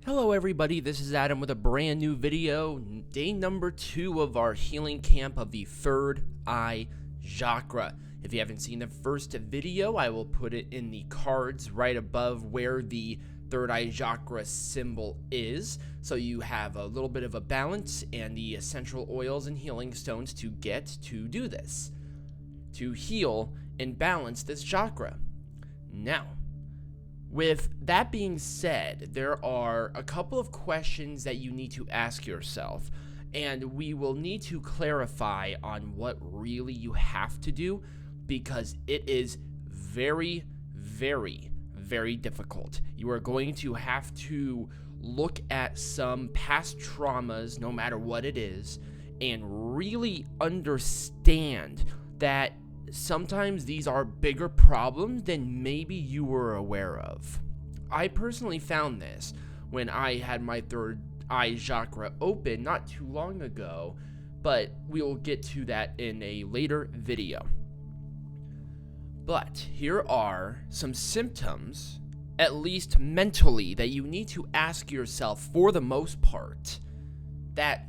Hello everybody, this is Adam with a brand new video, day number 2 of our healing camp of the third eye chakra. If you haven't seen the first video, I will put it in the cards right above where the third eye chakra symbol is, so you have a little bit of a balance and the essential oils and healing stones to get to do this, to heal and balance this chakra. Now, with that being said, there are a couple of questions that you need to ask yourself, and we will need to clarify on what really you have to do because it is very, very, very difficult. You are going to have to look at some past traumas, no matter what it is, and really understand that sometimes these are bigger problems than maybe you were aware of. I personally found this when I had my third eye chakra open not too long ago, but we'll get to that in a later video. But here are some symptoms, at least mentally, that you need to ask yourself for the most part that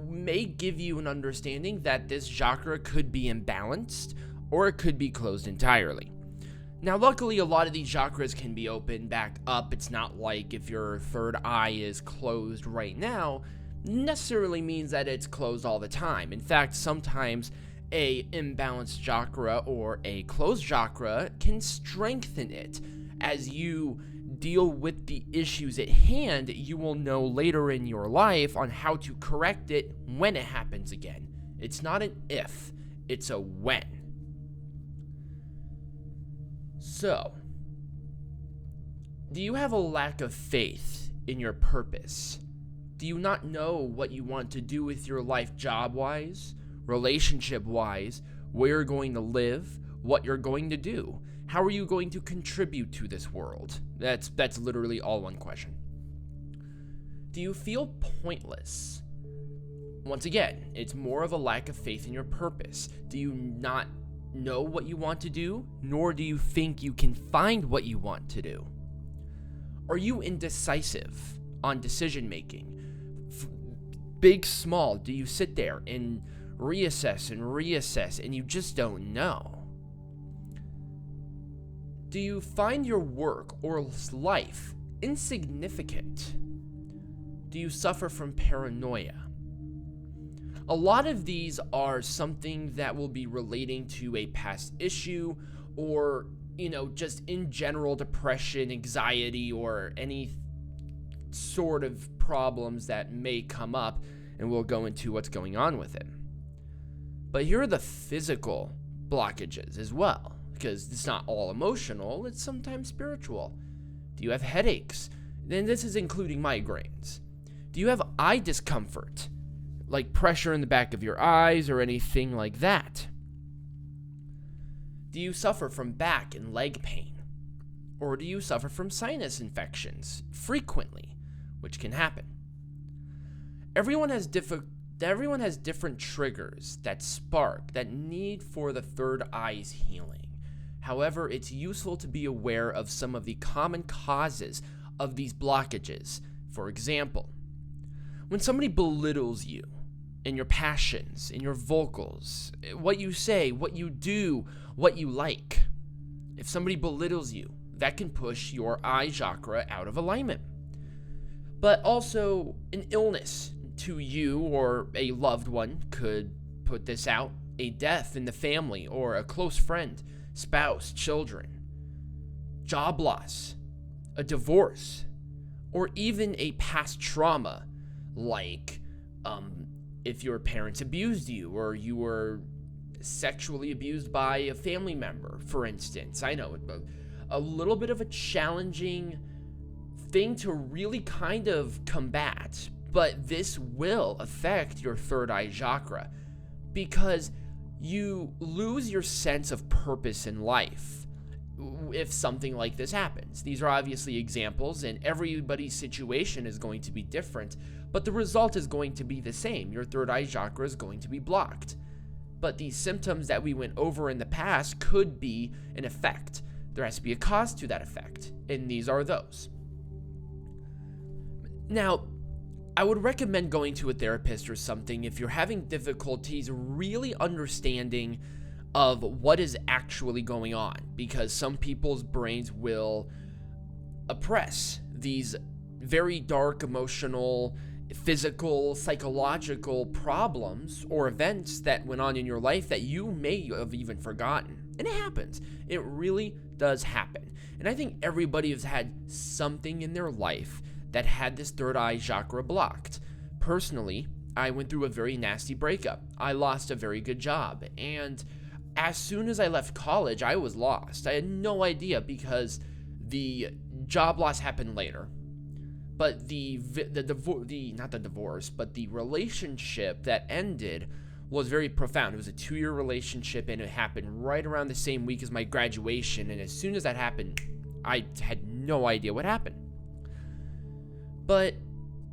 may give you an understanding that this chakra could be imbalanced or it could be closed entirely. Now, luckily, a lot of these chakras can be opened back up. It's not like if your third eye is closed right now, necessarily means that it's closed all the time. In fact, sometimes a imbalanced chakra or a closed chakra can strengthen it. As you deal with the issues at hand, you will know later in your life on how to correct it when it happens again. It's not an if, it's a when. So, do you have a lack of faith in your purpose? Do you not know what you want to do with your life job-wise, relationship-wise, where you're going to live, what you're going to do? How are you going to contribute to this world? That's literally all one question. Do you feel pointless? Once again, it's more of a lack of faith in your purpose. Do you not know what you want to do, nor do you think you can find what you want to do? Are you indecisive on decision making? Big, small, do you sit there and reassess and you just don't know? Do you find your work or life insignificant? Do you suffer from paranoia? A lot of these are something that will be relating to a past issue or, just in general depression, anxiety, or any sort of problems that may come up, and we'll go into what's going on with it. But here are the physical blockages as well, because it's not all emotional, it's sometimes spiritual. Do you have headaches? And this is including migraines. Do you have eye discomfort, like pressure in the back of your eyes or anything like that? Do you suffer from back and leg pain? Or do you suffer from sinus infections frequently, which can happen? Everyone has different triggers that spark, that need for the third eye's healing. However, it's useful to be aware of some of the common causes of these blockages. For example, when somebody belittles you in your passions, in your vocals, what you say, what you do, what you like, if somebody belittles you, that can push your eye chakra out of alignment. But also, an illness to you or a loved one could put this out. A death in the family or a close friend, spouse, children, job loss, a divorce, or even a past trauma like if your parents abused you or you were sexually abused by a family member, for instance. I know a little bit of a challenging thing to really kind of combat, but this will affect your third eye chakra because you lose your sense of purpose in life if something like this happens. These are obviously examples, and everybody's situation is going to be different, but the result is going to be the same. Your third eye chakra is going to be blocked. But these symptoms that we went over in the past could be an effect. There has to be a cause to that effect, and these are those. Now, I would recommend going to a therapist or something if you're having difficulties really understanding of what is actually going on, because some people's brains will oppress these very dark emotional, physical, psychological problems or events that went on in your life that you may have even forgotten. And it happens. It really does happen. And I think everybody has had something in their life that had this third eye chakra blocked. Personally, I went through a very nasty breakup. I lost a very good job. And as soon as I left college, I was lost. I had no idea because the job loss happened later. But the relationship that ended was very profound. It was a 2-year relationship, and it happened right around the same week as my graduation. And as soon as that happened, I had no idea what happened. But,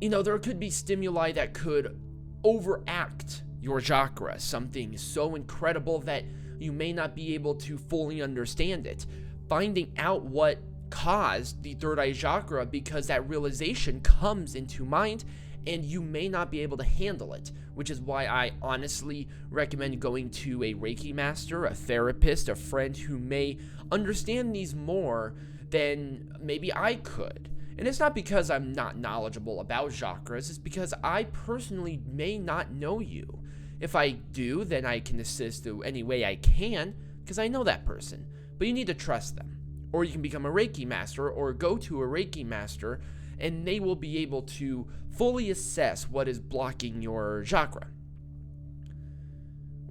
there could be stimuli that could overact your chakra, something so incredible that you may not be able to fully understand it. Finding out what caused the third eye chakra, because that realization comes into mind and you may not be able to handle it, which is why I honestly recommend going to a Reiki master, a therapist, a friend who may understand these more than maybe I could. And it's not because I'm not knowledgeable about chakras, it's because I personally may not know you. If I do, then I can assist in any way I can, because I know that person. But you need to trust them. Or you can become a Reiki master, or go to a Reiki master, and they will be able to fully assess what is blocking your chakra.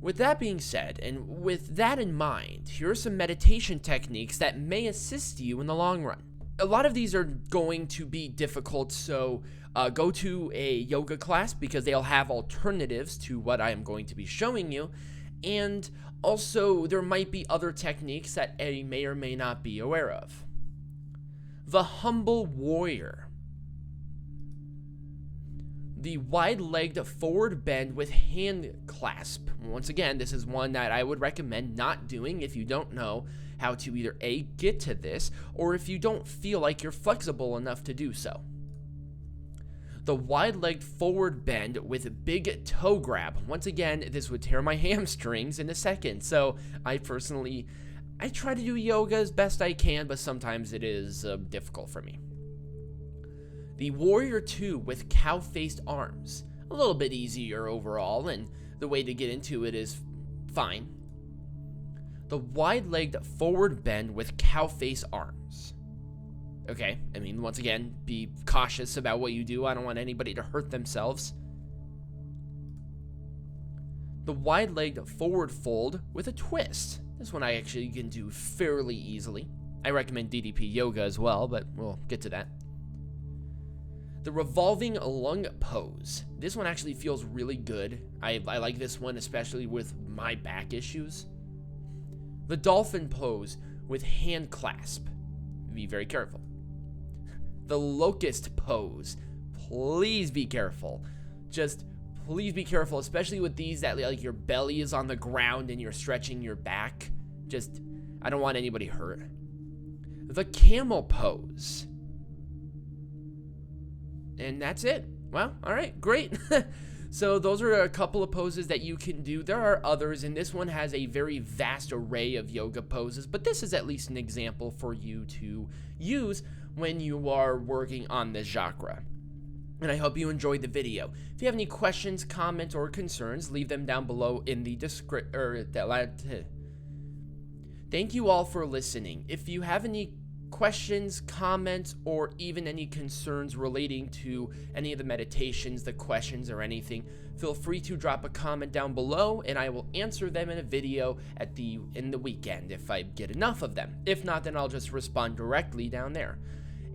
With that being said, and with that in mind, here are some meditation techniques that may assist you in the long run. A lot of these are going to be difficult, so go to a yoga class because they'll have alternatives to what I am going to be showing you. And also, there might be other techniques that you may or may not be aware of. The humble warrior. The wide-legged forward bend with hand clasp. Once again, this is one that I would recommend not doing if you don't know how to either A, get to this, or if you don't feel like you're flexible enough to do so. The wide-legged forward bend with a big toe grab. Once again, this would tear my hamstrings in a second, so I try to do yoga as best I can, but sometimes it is difficult for me. The warrior 2 with cow-faced arms. A little bit easier overall, and the way to get into it is fine. The wide-legged forward bend with cow-face arms. Okay, once again, be cautious about what you do. I don't want anybody to hurt themselves. The wide-legged forward fold with a twist. This one I actually can do fairly easily. I recommend DDP yoga as well, but we'll get to that. The revolving lung pose. This one actually feels really good. I like this one, especially with my back issues. The dolphin pose with hand clasp. Be very careful. The locust pose. Please be careful. Just please be careful, especially with these that like your belly is on the ground and you're stretching your back. I don't want anybody hurt. The camel pose. And that's it. Well, all right, great. So those are a couple of poses that you can do. There are others, and this one has a very vast array of yoga poses, but this is at least an example for you to use when you are working on this chakra. And I hope you enjoyed the video. If you have any questions, comments, or concerns, leave them down below in the description. Thank you all for listening. If you have any questions, comments, or even any concerns relating to any of the meditations, the questions, or anything, feel free to drop a comment down below and I will answer them in a video in the weekend if I get enough of them. If not, then I'll just respond directly down there.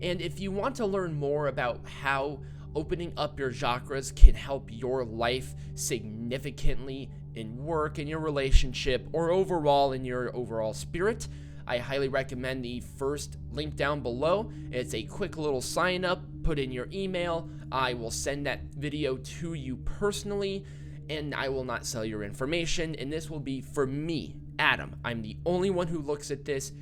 And if you want to learn more about how opening up your chakras can help your life significantly in work, in your relationship, or overall in your overall spirit, I highly recommend the first link down below. It's a quick little sign up, put in your email. I will send that video to you personally, and I will not sell your information. And this will be for me, Adam. I'm the only one who looks at this.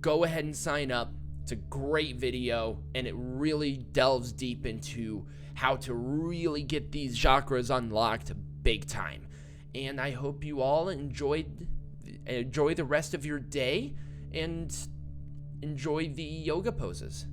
Go ahead and sign up. It's a great video, and it really delves deep into how to really get these chakras unlocked big time. And I hope you all enjoy the rest of your day and enjoy the yoga poses.